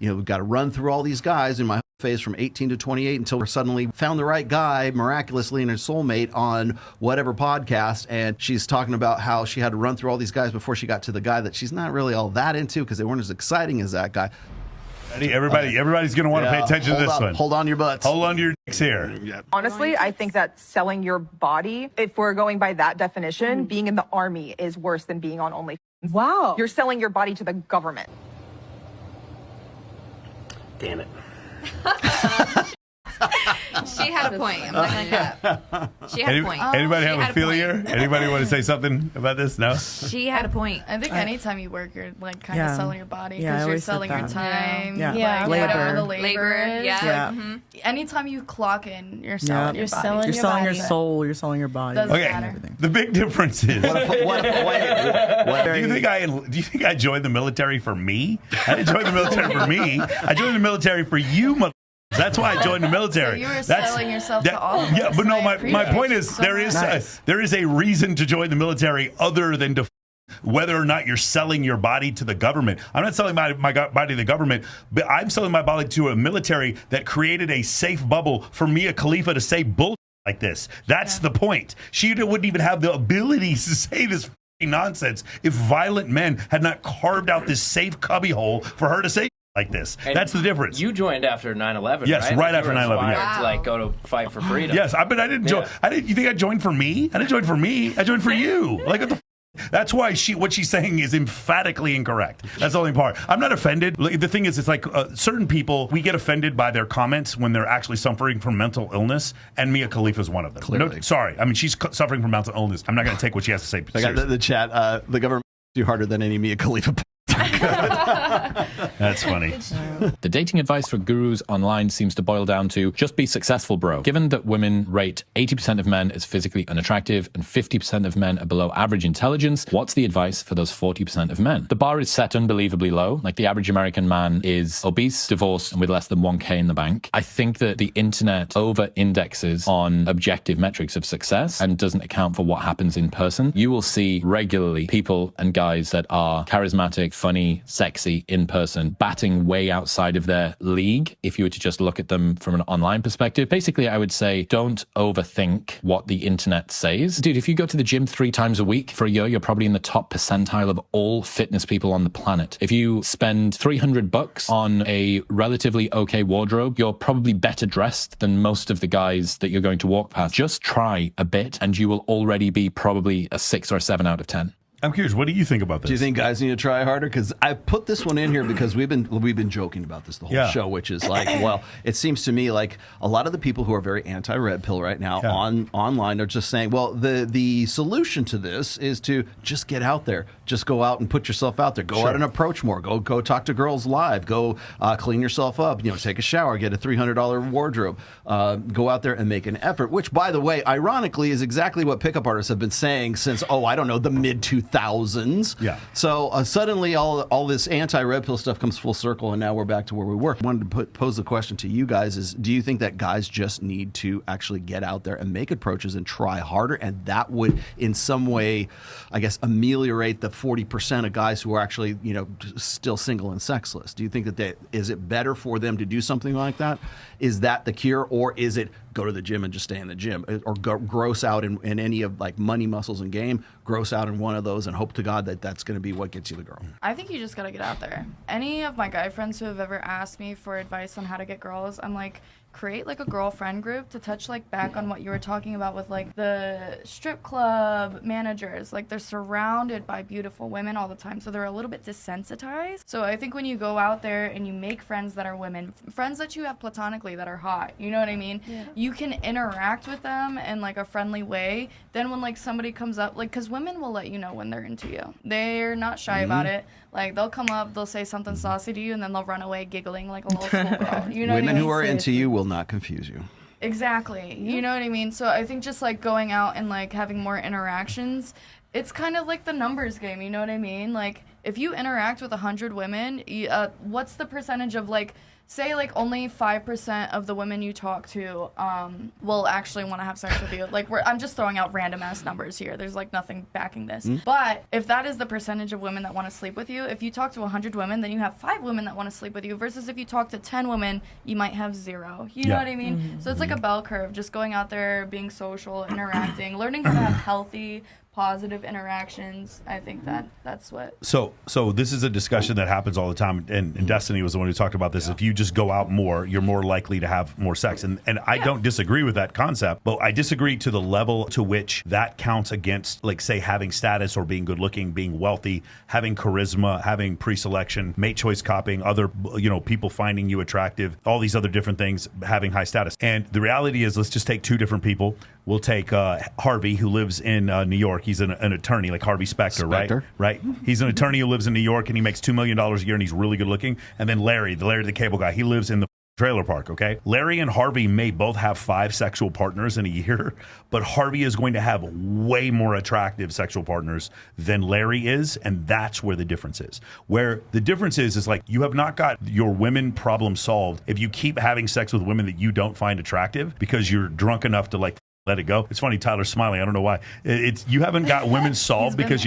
we've got to run through all these guys in my phase from 18 to 28 until we suddenly found the right guy miraculously and her soulmate on whatever podcast. And she's talking about how she had to run through all these guys before she got to the guy that she's not really all that into because they weren't as exciting as that guy. Everybody's going to want to pay attention to this one. Hold on to your butts. Hold on to your dicks here. Honestly, I think that selling your body, if we're going by that definition, being in the army is worse than being on OnlyFans. Wow. You're selling your body to the government. Damn it. She had a point. I'm not going to She had a point. Anybody have a feeling here? Anybody want to say something about this? No? She had a point. I think anytime you work, you're like kind of selling your body because you're selling your time. Yeah. Like, whatever the labor is. Yeah. Like, anytime you clock in, you're selling your body. You're selling your soul. You're selling your body. Doesn't matter. The big difference is. Do you think I joined the military for me? I didn't join the military for me. I joined the military for you, mother. That's why I joined the military. So you were selling yourself to all of us. Yeah, but no, my point is there is a reason to join the military other than to whether or not you're selling your body to the government. I'm not selling my body to the government, but I'm selling my body to a military that created a safe bubble for Mia Khalifa to say bullshit like this. That's the point. She wouldn't even have the ability to say this nonsense if violent men had not carved out this safe cubbyhole for her to say like this. And that's the difference. You joined after 9/11, yes, right after 9/11. Yeah. To like go to fight for freedom. Yes, but I didn't join. You think I joined for me? I didn't join for me. I joined for you. Like what the. That's why what she's saying is emphatically incorrect. That's the only part. I'm not offended. The thing is, it's like certain people, we get offended by their comments when they're actually suffering from mental illness, and Mia Khalifa is one of them. Clearly. No, sorry. I mean, she's suffering from mental illness. I'm not going to take what she has to say. I got the chat. The government do harder than any Mia Khalifa. That's funny. The dating advice for gurus online seems to boil down to just be successful, bro. Given that women rate 80% of men as physically unattractive and 50% of men are below average intelligence, what's the advice for those 40% of men? The bar is set unbelievably low. Like the average American man is obese, divorced, and with less than 1K in the bank. I think that the internet over-indexes on objective metrics of success and doesn't account for what happens in person. You will see regularly people and guys that are charismatic, funny, sexy in person, batting way outside of their league if you were to just look at them from an online perspective. Basically, I would say don't overthink what the internet says. Dude, if you go to the gym 3 times a week for a year, you're probably in the top percentile of all fitness people on the planet. If you spend $300 on a relatively okay wardrobe, you're probably better dressed than most of the guys that you're going to walk past. Just try a bit and you will already be probably a 6 or a 7 out of 10. I'm curious, what do you think about this? Do you think guys need to try harder? Because I put this one in here because we've been joking about this the whole show, which is like, well, it seems to me like a lot of the people who are very anti-red pill right now online are just saying, well, the solution to this is to just get out there, just go out and put yourself out there, go out and approach more, go talk to girls live, go clean yourself up, take a shower, get a $300 wardrobe, go out there and make an effort. Which, by the way, ironically, is exactly what pickup artists have been saying since the mid 2000s. Yeah. So suddenly all this anti-red pill stuff comes full circle, and now we're back to where we were. I wanted to pose the question to you guys is, do you think that guys just need to actually get out there and make approaches and try harder, and that would in some way, I guess, ameliorate the 40% of guys who are actually, still single and sexless? Do you think that is it better for them to do something like that? Is that the cure, or is it go to the gym and just stay in the gym, or gross out in any of like money, muscles, and game, gross out in one of those and hope to God that that's going to be what gets you the girl? I think you just got to get out there. Any of my guy friends who have ever asked me for advice on how to get girls, I'm like, create like a girlfriend group to touch like back on what you were talking about with like the strip club managers. Like they're surrounded by beautiful women all the time, so they're a little bit desensitized. So I think when you go out there and you make friends that are women, friends that you have platonically that are hot, you know what I mean? Yeah. You can interact with them in like a friendly way. Then when like somebody comes up, like, because women will let you know when they're into you. They're not shy about it. Like they'll come up, they'll say something saucy to you, and then they'll run away giggling like a little schoolgirl. You know Women what I mean? who are into you will not confuse you. Exactly. You know what I mean? So I think just like going out and like having more interactions, it's kind of like the numbers game. You know what I mean? Like if you interact with 100 women, what's the percentage of like say like only 5% of the women you talk to will actually want to have sex with you. Like I'm just throwing out random ass numbers here. There's like nothing backing this. But if that is the percentage of women that want to sleep with you, if you talk to 100 women, then you have 5 women that want to sleep with you, versus if you talk to 10 women, you might have 0. You know what I mean? So it's like a bell curve, just going out there, being social, interacting, learning how to have healthy, positive interactions. I think that's what. So this is a discussion that happens all the time, and Destiny was the one who talked about this. If you just go out more, you're more likely to have more sex, and I don't disagree with that concept, but I disagree to the level to which that counts against, like, say, having status or being good looking, being wealthy, having charisma, having pre-selection, mate choice copying, other people finding you attractive, all these other different things, having high status. And the reality is, let's just take 2 different people. We'll take Harvey, who lives in New York. He's an attorney, like Harvey Specter, right? He's an attorney who lives in New York, and he makes $2 million a year, and he's really good looking. And then Larry, the cable guy, he lives in the trailer park, okay? Larry and Harvey may both have 5 sexual partners in a year, but Harvey is going to have way more attractive sexual partners than Larry is, and that's where the difference is. Where the difference is like, you have not got your women problem solved if you keep having sex with women that you don't find attractive because you're drunk enough to, like, let it go. It's funny, Tyler's smiling. I don't know why. You haven't got women solved because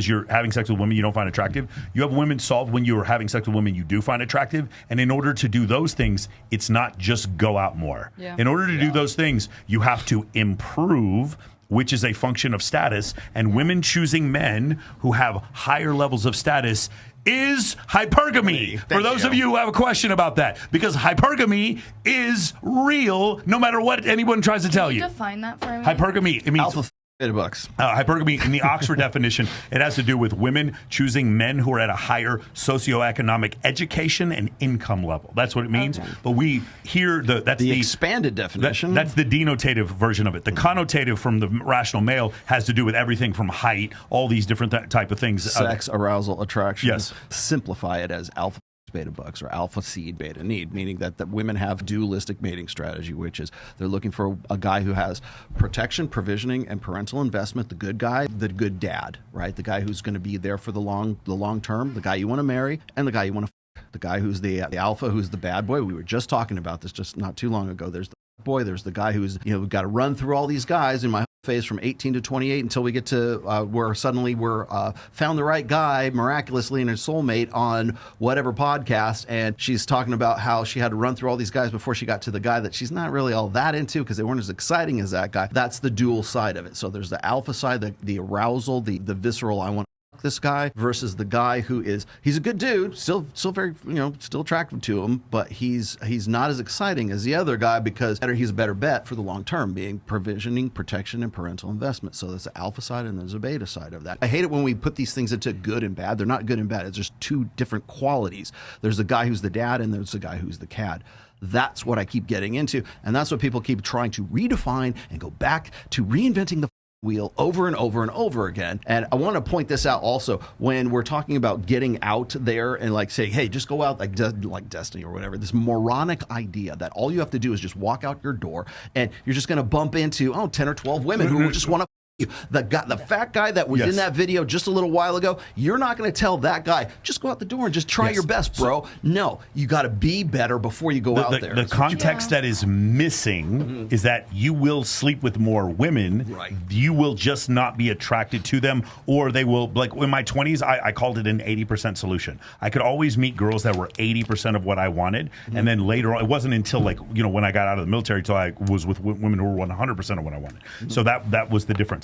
you're having sex with women you don't find attractive. You have women solved when you are having sex with women you do find attractive. And in order to do those things, it's not just go out more. Yeah. In order to do those things, you have to improve, which is a function of status. And women choosing men who have higher levels of status is hypergamy. For those of you who have a question about that, because hypergamy is real no matter what anyone tries to tell you. Define that for me. Hypergamy, it means alpha beta bucks. Hypergamy, in the Oxford definition, it has to do with women choosing men who are at a higher socioeconomic education and income level. That's what it means. Okay. But we hear that's the expanded definition. That's the denotative version of it. The connotative from the rational male has to do with everything from height, all these different type of things. Sex, arousal, attraction. Yes. Simplify it as alpha beta bucks or alpha seed beta need, meaning that women have dualistic mating strategy, which is they're looking for a guy who has protection, provisioning, and parental investment, the good guy, the good dad, right? The guy who's going to be there for the long term, the guy you want to marry, and the guy you want to the guy who's the alpha, who's the bad boy. We were just talking about this just not too long ago. There's the boy, there's the guy who's, we've got to run through all these guys in my phase from 18 to 28 until we get to where suddenly we're found the right guy miraculously and a soulmate on whatever podcast, and she's talking about how she had to run through all these guys before she got to the guy that she's not really all that into because they weren't as exciting as that guy. That's the dual side of it. So there's the alpha side, the arousal, the visceral, I want this guy, versus the guy who he's a good dude, still very, still attractive to him, but he's not as exciting as the other guy because he's a better bet for the long term, being provisioning, protection, and parental investment. So there's the alpha side and there's a beta side of that. I hate it when we put these things into good and bad. They're not good and bad. It's just 2 different qualities. There's the guy who's the dad and there's the guy who's the cad. That's what I keep getting into, and that's what people keep trying to redefine and go back to reinventing the wheel over and over and over again. And I want to point this out also when we're talking about getting out there and like say, hey, just go out like Destiny or whatever, this moronic idea that all you have to do is just walk out your door and you're just going to bump into 10 or 12 women who just want to you. The fat guy that was in that video just a little while ago, you're not going to tell that guy, just go out the door and just try your best, bro. No, you got to be better before you go out there. The context that is missing is that you will sleep with more women. Right. You will just not be attracted to them, or they will, like in my 20s, I called it an 80% solution. I could always meet girls that were 80% of what I wanted. And then later on, it wasn't until when I got out of the military till I was with women who were 100% of what I wanted. So that was the difference.